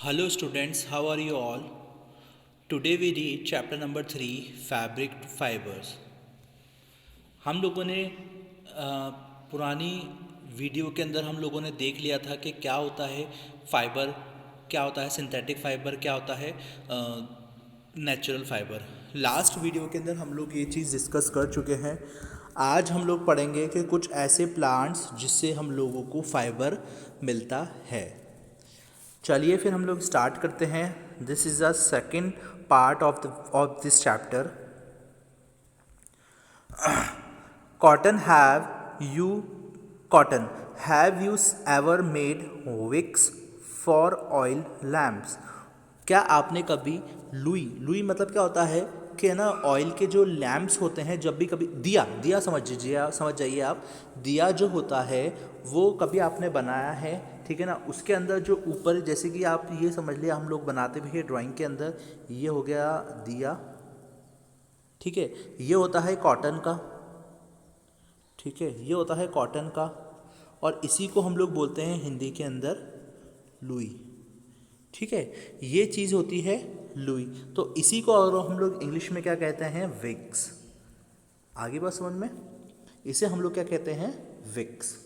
Hello students, how are you all? Today we read chapter number 3 Fabric Fibers. हम लोगों ने पुरानी video के अंदर हम लोगों ने देख लिया था कि क्या होता है फाइबर, क्या होता है सिंथेटिक फाइबर, क्या होता है नेचुरल फाइबर। लास्ट वीडियो के अंदर हम लोग ये चीज़ डिस्कस कर चुके हैं। आज हम लोग पढ़ेंगे कि कुछ ऐसे प्लांट्स जिससे हम लोगों को फाइबर मिलता है। चलिए फिर हम लोग स्टार्ट करते हैं। This is the second part of this chapter. Cotton you cotton have you ever made wicks for oil lamps. क्या आपने कभी लुई लुई मतलब क्या होता है कि ना ऑयल के जो लैम्प्स होते हैं, जब भी कभी दिया दिया समझ जाइए आप, दिया जो होता है वो कभी आपने बनाया है, ठीक है ना। उसके अंदर जो ऊपर, जैसे कि आप ये समझ लिया, हम लोग बनाते भी है ड्राइंग के अंदर, ये हो गया दिया, ठीक है। ये होता है कॉटन का, ठीक है, ये होता है कॉटन का, और इसी को हम लोग बोलते हैं हिंदी के अंदर लुई, ठीक है। ये चीज़ होती है लुई। तो इसी को अगर हम लोग इंग्लिश में क्या कहते हैं, विक्स। आगे बात समझ में, इसे हम लोग क्या कहते हैं, Vicks.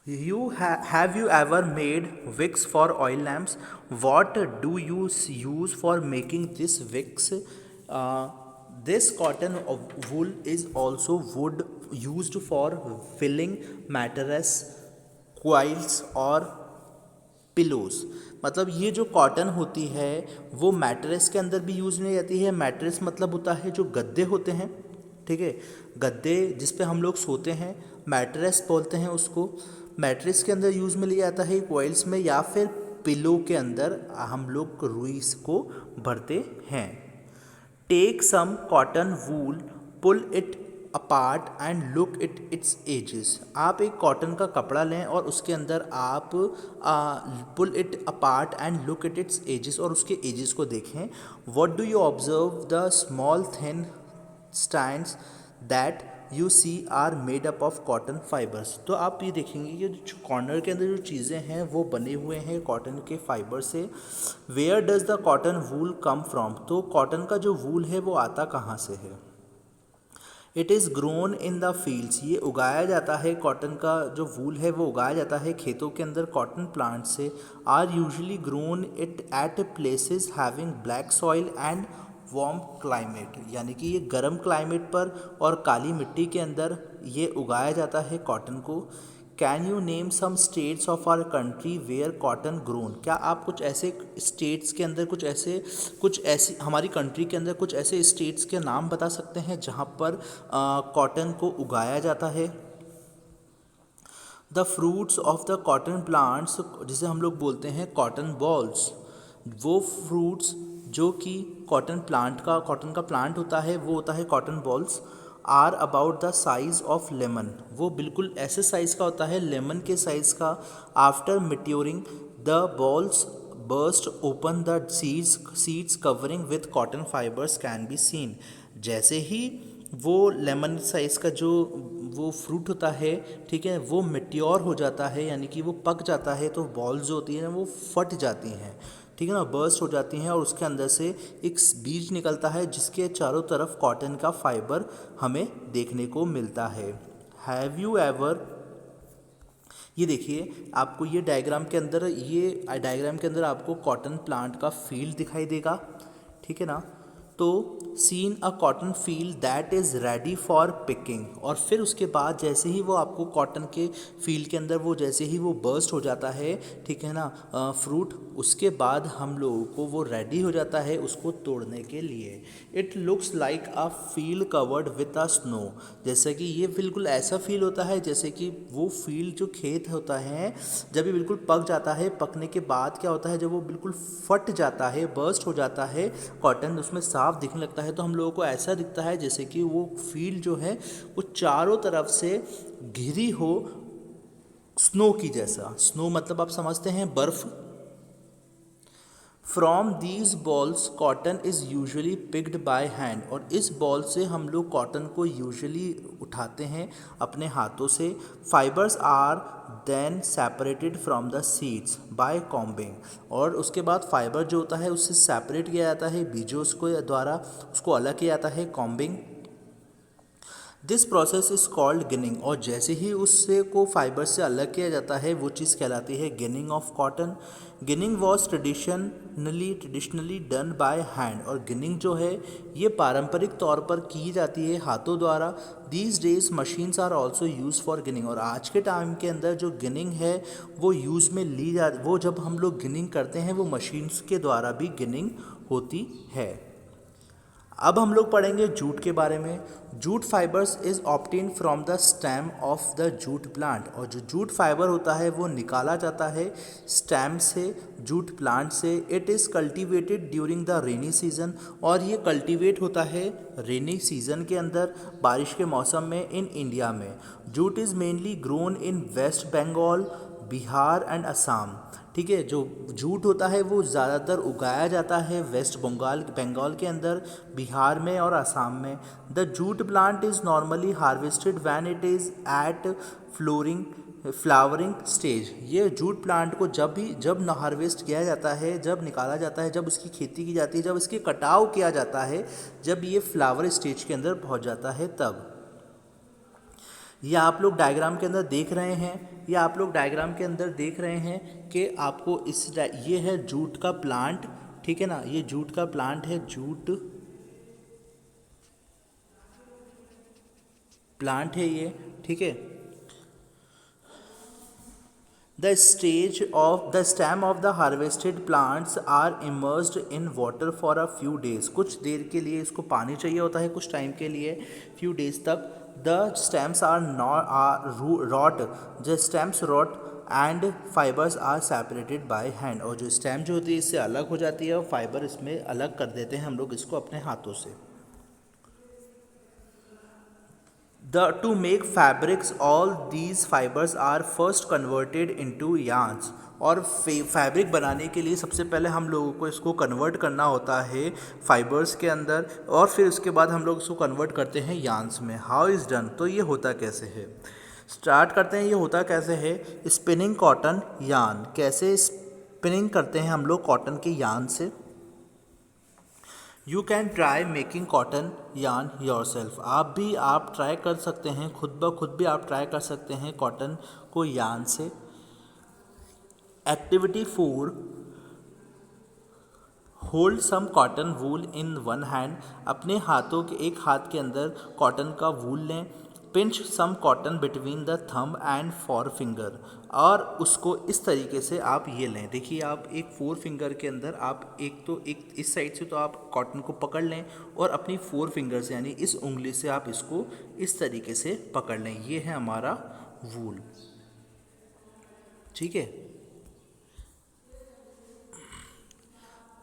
Have you ever made wicks for oil lamps? What do you use for making this wicks? This cotton of wool is also wood used for filling mattress, coils और पिलोज। मतलब ये जो कॉटन होती है वो mattress के अंदर भी यूज़ में जाती है। मैट्रेस मतलब होता है जो गद्दे होते हैं, ठीक है, गद्दे जिस पे हम लोग सोते हैं, मैट्रेस बोलते हैं उसको। मैट्रेस के अंदर यूज़ में लिया जाता है, कॉइल्स में, या फिर पिलो के अंदर हम लोग रुई को भरते हैं। Take some cotton wool, pull it apart and look it its edges. आप एक कॉटन का कपड़ा लें और उसके अंदर आप pull it apart and look it its edges, और उसके एजेस को देखें। What do you observe the small thin strands that you see are made up of cotton fibres. तो आप ये देखेंगे कि जो कॉर्नर के अंदर जो चीज़ें हैं वो बने हुए हैं कॉटन के फाइबर से। Where does the cotton wool come from. तो कॉटन का जो वूल है वो आता कहाँ से है। It is grown in the fields. ये उगाया जाता है, कॉटन का जो वूल है वो उगाया जाता है खेतों के अंदर कॉटन प्लांट से। Are usually grown it at places having black soil and warm climate. यानी कि ये गर्म क्लाइमेट पर और काली मिट्टी के अंदर ये उगाया जाता है कॉटन को। Can you name some states of our country where cotton grown. क्या आप कुछ ऐसे स्टेट्स के अंदर कुछ ऐसी हमारी कंट्री के अंदर कुछ ऐसे स्टेट्स के नाम बता सकते हैं जहाँ पर कॉटन को उगाया जाता है। The fruits of the cotton plants, जिसे हम लोग बोलते हैं कॉटन बॉल्स, वो फ्रूट्स जो कि कॉटन का प्लांट होता है वो होता है cotton balls. Are about the size of lemon. वो बिल्कुल ऐसे साइज़ का होता है, लेमन के साइज़ का। After maturing the balls burst open the seeds covering with cotton fibres can be seen. जैसे ही वो लेमन साइज़ का जो वो फ्रूट होता है, ठीक है, वो मेट्योर हो जाता है, यानी कि वो पक जाता है, तो बॉल्स जो होती हैं वो फट जाती हैं, ठीक है ना, बर्स्ट हो जाती हैं, और उसके अंदर से एक बीज निकलता है जिसके चारों तरफ कॉटन का फाइबर हमें देखने को मिलता है। हैव यू एवर, ये देखिए आपको ये डायग्राम के अंदर आपको कॉटन प्लांट का फील्ड दिखाई देगा, ठीक है ना। तो seen a cotton field that is ready for picking. और फिर उसके बाद जैसे ही वो आपको कॉटन के फील्ड के अंदर वो जैसे ही वो बर्स्ट हो जाता है, ठीक है ना, फ्रूट, उसके बाद हम लोगों को वो रेडी हो जाता है उसको तोड़ने के लिए। It looks like a field covered with a snow. जैसे कि ये बिल्कुल ऐसा फील होता है जैसे कि वो फील्ड जो खेत होता है, जब ये बिल्कुल पक जाता है, पकने के बाद क्या होता है, जब वो बिल्कुल फट जाता है, बर्स्ट हो जाता है कॉटन, उसमें साफ दिखने लगता है, तो हम लोगों को ऐसा दिखता है जैसे कि वो फील्ड जो है वो चारों तरफ से घिरी हो स्नो की जैसा। स्नो मतलब आप समझते हैं बर्फ़। From these balls cotton is usually picked bye hand. और इस बॉल से हम लोग कॉटन को यूजुअली उठाते हैं अपने हाथों से। Fibres are then separated from the seeds by combing, और उसके बाद फाइबर जो होता है उससे सेपरेट किया जाता है बीजों को द्वारा, उसको अलग किया जाता है combing. This process is called ginning, और जैसे ही उससे को फाइबर से अलग किया जाता है वो चीज़ कहलाती है ginning of cotton. Ginning was traditionally done by hand, और गिनिंग जो है ये पारंपरिक तौर पर की जाती है हाथों द्वारा। These days machines are also use for ginning, और आज के टाइम के अंदर जो गिनिंग है वो यूज़ में ली जा, वो जब हम लोग गिनिंग करते हैं वो मशीन्स के द्वारा भी गिनिंग होती है। अब हम लोग पढ़ेंगे जूट के बारे में। Jute fibres is obtain from the stem of the jute plant, और जो जूट फाइबर होता है वो निकाला जाता है स्टेम से, जूट प्लांट से। It is cultivated during the rainy season, और ये कल्टिवेट होता है रेनी सीजन के अंदर, बारिश के मौसम में इन इंडिया में। Jute is mainly grown in West Bengal, Bihar and Assam. ठीक है, जो जूट होता है वो ज़्यादातर उगाया जाता है वेस्ट बंगाल के अंदर, बिहार में और असम में। The jute plant is normally harvested when it is at flowering stage. ये जूट प्लांट को जब हार्वेस्ट किया जाता है, जब निकाला जाता है, जब उसकी खेती की जाती है, जब इसकी कटाव किया जाता है, जब ये फ्लावर स्टेज के अंदर पहुंच जाता है तब। ये आप लोग डायग्राम के अंदर देख रहे हैं, कि आपको ये है जूट का प्लांट, ठीक है ना, ये जूट का प्लांट है, जूट प्लांट है ये, ठीक है। The stem of the harvested plants are immersed in water for a few days. कुछ देर के लिए इसको पानी चाहिए होता है, कुछ टाइम के लिए, फ्यू डेज तक। The stems are rot, the stems rot and fibres are separated by hand, और जो स्टेम जो होती है इससे अलग हो जाती है और फाइबर इसमें अलग कर देते हैं हम लोग इसको अपने हाथों से। To make fabrics, all these fibers are first converted into yarns, और फैब्रिक बनाने के लिए सबसे पहले हम लोगों को इसको कन्वर्ट करना होता है फाइबर्स के अंदर, और फिर उसके बाद हम लोग इसको कन्वर्ट करते हैं यार्न्स में। हाउ इज़ डन, तो ये होता कैसे है, स्टार्ट करते हैं। ये होता कैसे है, स्पिनिंग कॉटन यार्न, कैसे स्पिनिंग करते हैं हम लोग कॉटन के यार्न से। You can try making cotton yarn your self, आप ट्राई कर सकते हैं, खुद ब खुद भी आप ट्राई कर सकते हैं कॉटन को यार्न से। Activity 4, hold some cotton wool in one hand, अपने हाथों के एक हाथ के अंदर कॉटन का वूल लें। Pinch some cotton between the thumb and forefinger, और उसको इस तरीके से आप ये लें। देखिए आप एक फोर फिंगर के अंदर आप एक इस साइड से तो आप कॉटन को पकड़ लें, और अपनी फोर फिंगर से यानी इस उंगली से आप इसको इस तरीके से पकड़ लें। ये है हमारा वूल, ठीक है।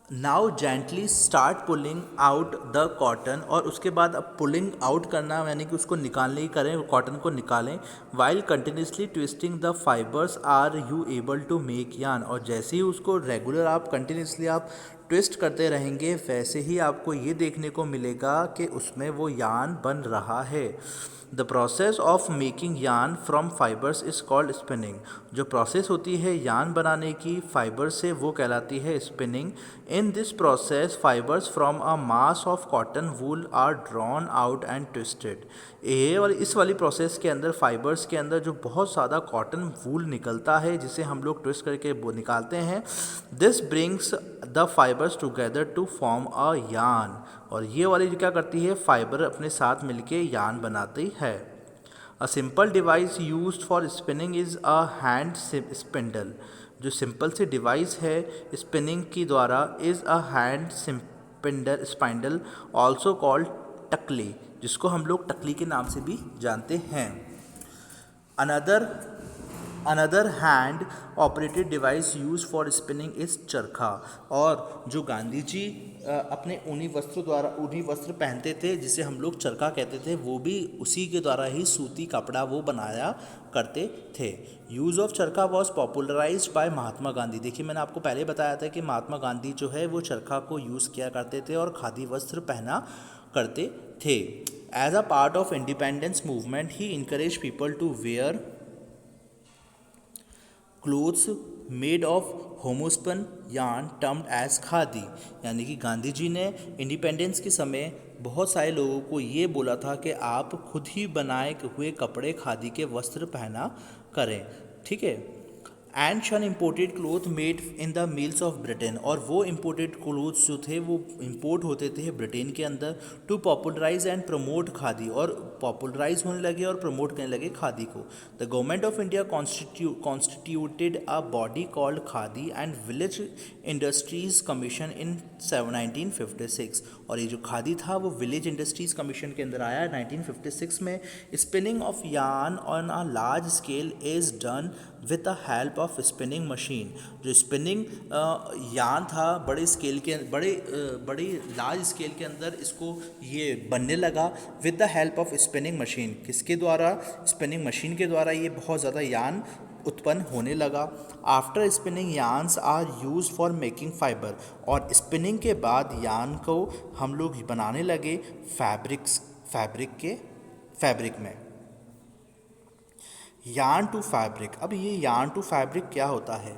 Now gently start pulling out the cotton, और उसके बाद अब पुलिंग आउट करना यानी कि उसको निकालने की करें, कॉटन को निकालें। While continuously twisting the fibres are you able to make yarn, और जैसे ही उसको रेगुलर आप कंटिन्यूसली आप ट्विस्ट करते रहेंगे वैसे ही आपको ये देखने को मिलेगा कि उसमें वो यार्न बन रहा है। The process of making yarn from fibres is called spinning, जो प्रोसेस होती है यार्न बनाने की फाइबर से वो कहलाती है spinning. In this process fibres from a mass of cotton wool are drawn out and twisted. इस वाली प्रोसेस के अंदर फाइबर्स के अंदर जो बहुत ज़्यादा कॉटन वूल निकलता है जिसे हम लोग ट्विस्ट करके वो निकालते हैं। This brings the fibres together to form a yarn, और ये वाली क्या करती है, फाइबर अपने साथ मिलके यार्न बनाती है। A simple device used for spinning is a hand spindle, जो सिंपल सी डिवाइस है स्पिनिंग की द्वारा is a hand spindle also called takli, जिसको हम लोग टकली के नाम से भी जानते हैं। Another hand operated device use for spinning is चरखा, और जो गांधी जी अपने ऊनी वस्त्र पहनते थे जिसे हम लोग चरखा कहते थे, वो भी उसी के द्वारा ही सूती कपड़ा वो बनाया करते थे। यूज़ ऑफ चरखा was popularised bye Mahatma Gandhi. देखिए मैंने आपको पहले बताया था कि महात्मा गांधी जो है वो चरखा को यूज़ किया करते थे और खादी वस्त्र पहना करते थे। As a part of independence movement he encourage people to wear clothes made of homespun yarn termed as khadi, यानी कि गांधी जी ने इंडिपेंडेंस के समय बहुत सारे लोगों को ये बोला था कि आप खुद ही बनाए हुए कपड़े खादी के वस्त्र पहना करें, ठीक है। एंड शन imported cloth made in the mills of Britain, और वो इम्पोर्टेड क्लोथ्स जो थे वो इम्पोर्ट होते थे ब्रिटेन के अंदर to popularise and promote khadi, और पॉपुलराइज होने लगे और प्रमोट करने लगे खादी को। The government of India constituted a body called khadi and village industries commission इन 1956, और ये जो खादी था वो विलेज इंडस्ट्रीज कमीशन के अंदर आया 1956 में। Spinning of yarn on a large scale is done with the help of spinning machine. जो स्पिनिंग यार्न था बड़े लार्ज स्केल के अंदर इसको ये बनने लगा with the help of spinning machine. किसके द्वारा? स्पिनिंग मशीन के द्वारा ये बहुत ज़्यादा यार्न उत्पन्न होने लगा। After spinning yarns are use for making fibre, और स्पिनिंग के बाद यार्न को हम लोग बनाने लगे फैब्रिक में। यार्न टू फैब्रिक, अब ये यार्न टू फैब्रिक क्या होता है,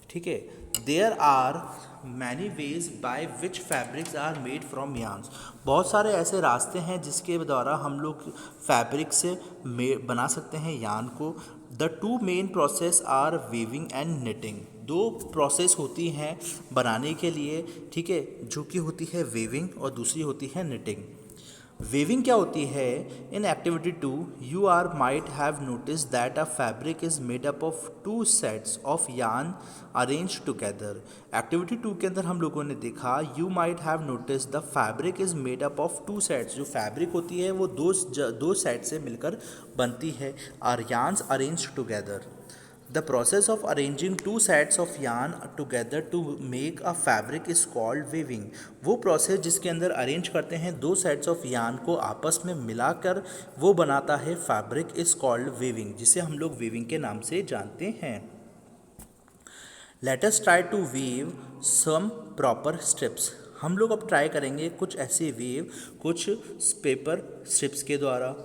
ठीक है। There are many ways by which fabrics are made from yarns, बहुत सारे ऐसे रास्ते हैं जिसके द्वारा हम लोग फैब्रिक से बना सकते हैं यार्न को। The two main process are weaving and knitting, दो प्रोसेस होती हैं बनाने के लिए, ठीक है, जो कि होती है वीविंग और दूसरी होती है निटिंग। वीविंग क्या होती है? In activity 2 you are might have notice that a fabric is made up of 2 sets of yarn arrange together. Activity 2 के अंदर हम लोगों ने देखा you might have notice the fabric is made up of 2 sets, जो fabric होती है वो दो सेट से मिलकर बनती है, are yarns arrange together. The process of arranging two sets of yarn together to make a fabric is called weaving। वो प्रोसेस जिसके अंदर अरेंज करते हैं दो सेट्स ऑफ यार्न को आपस में मिलाकर वो बनाता है फैब्रिक इज कॉल्ड weaving, जिसे हम लोग weaving के नाम से जानते हैं। Let us try to weave some proper strips। हम लोग अब ट्राई करेंगे कुछ ऐसे वेव कुछ पेपर स्ट्रिप्स के द्वारा।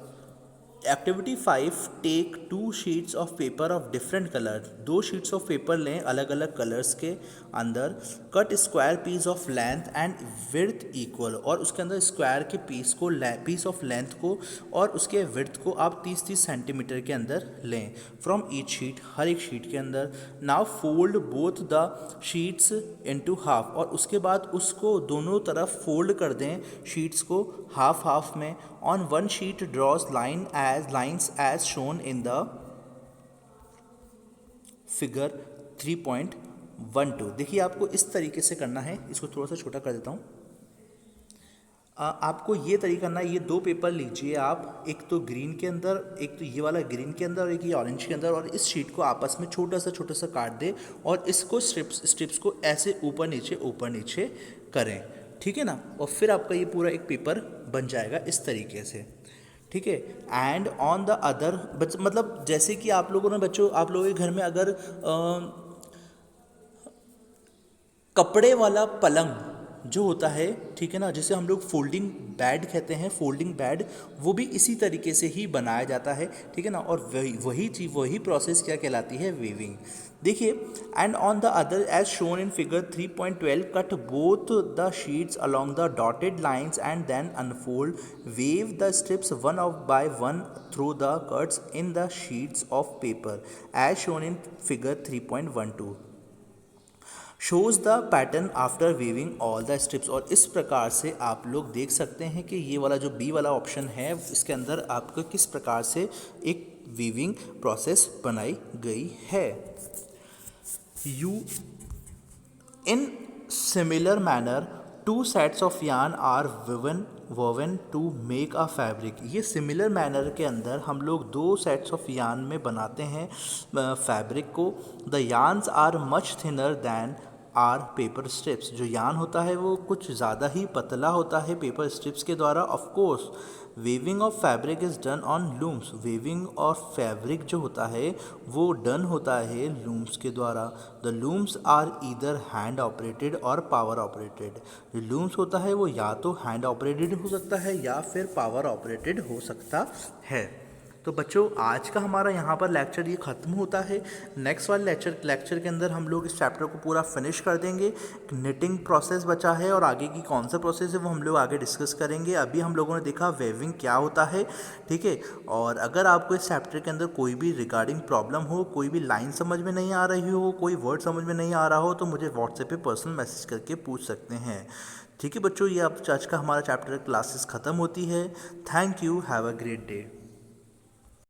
Activity 5 take 2 sheets of paper of different colour, 2 sheets of paper लें अलग अलग कलर्स के अंदर। Cut square piece of length and width equal, और उसके अंदर स्क्वायर के पीस ऑफ लेंथ को और उसके विड्थ को आप 30-30 सेंटीमीटर के अंदर लें फ्रॉम ईच शीट, हर एक शीट के अंदर। Now fold both the sheets into half, और उसके बाद उसको दोनों तरफ फोल्ड कर दें शीट्स को हाफ हाफ में। On one sheet draws lines as shown in the figure 3.12। देखिए आपको इस तरीके से करना है, इसको थोड़ा सा छोटा कर देता हूँ। आपको ये तरीका करना है, ये 2 पेपर लीजिए आप, एक तो ग्रीन के अंदर, एक तो ये वाला ग्रीन के अंदर और एक ये ऑरेंज के अंदर, और इस शीट को आपस में छोटा सा काट दे और इसको स्ट्रिप्स को ऐसे ऊपर नीचे करें, ठीक है ना। और फिर आपका ये पूरा एक पेपर बन जाएगा इस तरीके से, ठीक है। एंड ऑन द अदर, मतलब जैसे कि आप लोगों के घर में अगर कपड़े वाला पलंग जो होता है, ठीक है ना, जिसे हम लोग फोल्डिंग बेड कहते हैं, फोल्डिंग बेड, वो भी इसी तरीके से ही बनाया जाता है, ठीक है ना। और वही प्रोसेस क्या कहलाती है? वीविंग। देखिए, and on the other edge shown in figure 3.12 cut both the sheets along the dotted lines and then unfold weave the strips one by one through the cuts in the sheets of paper as shown in figure 3.12 shows the pattern after weaving all the strips. और इस प्रकार से आप लोग देख सकते हैं कि ये वाला जो बी वाला ऑप्शन है इसके अंदर आपको किस प्रकार से एक वीविंग प्रोसेस बनाई गई है। You in similar manner 2 sets of yarn are woven to make a fabric. ये सिमिलर मैनर के अंदर हम लोग 2 सेट्स ऑफ यार्न में बनाते हैं फैब्रिक को। The yarns are much thinner than are paper strips. जो यार्न होता है वो कुछ ज़्यादा ही पतला होता है पेपर स्ट्रिप्स के द्वारा। Of course weaving of fabric is done on looms. Weaving और फैब्रिक जो होता है वो डन होता है लूम्स के द्वारा। The looms are either hand operated और पावर ऑपरेटेड। जो लूम्स होता है वो या तो हैंड ऑपरेटेड हो सकता है या फिर पावर ऑपरेटेड हो सकता है, तो बच्चों आज का हमारा यहाँ पर लेक्चर ये ख़त्म होता है। नेक्स्ट वाले लेक्चर के अंदर हम लोग इस चैप्टर को पूरा फिनिश कर देंगे। निटिंग प्रोसेस बचा है और आगे की कौन सा प्रोसेस है वो हम लोग आगे डिस्कस करेंगे। अभी हम लोगों ने देखा वेविंग क्या होता है, ठीक है। और अगर आपको इस चैप्टर के अंदर कोई भी रिगार्डिंग प्रॉब्लम हो, कोई भी लाइन समझ में नहीं आ रही हो, कोई वर्ड समझ में नहीं आ रहा हो, तो मुझे व्हाट्सएप पे पर्सनल मैसेज करके पूछ सकते हैं। ठीक है बच्चों, ये अब आज का हमारा चैप्टर क्लासेस ख़त्म होती है। Thank you, have a great day.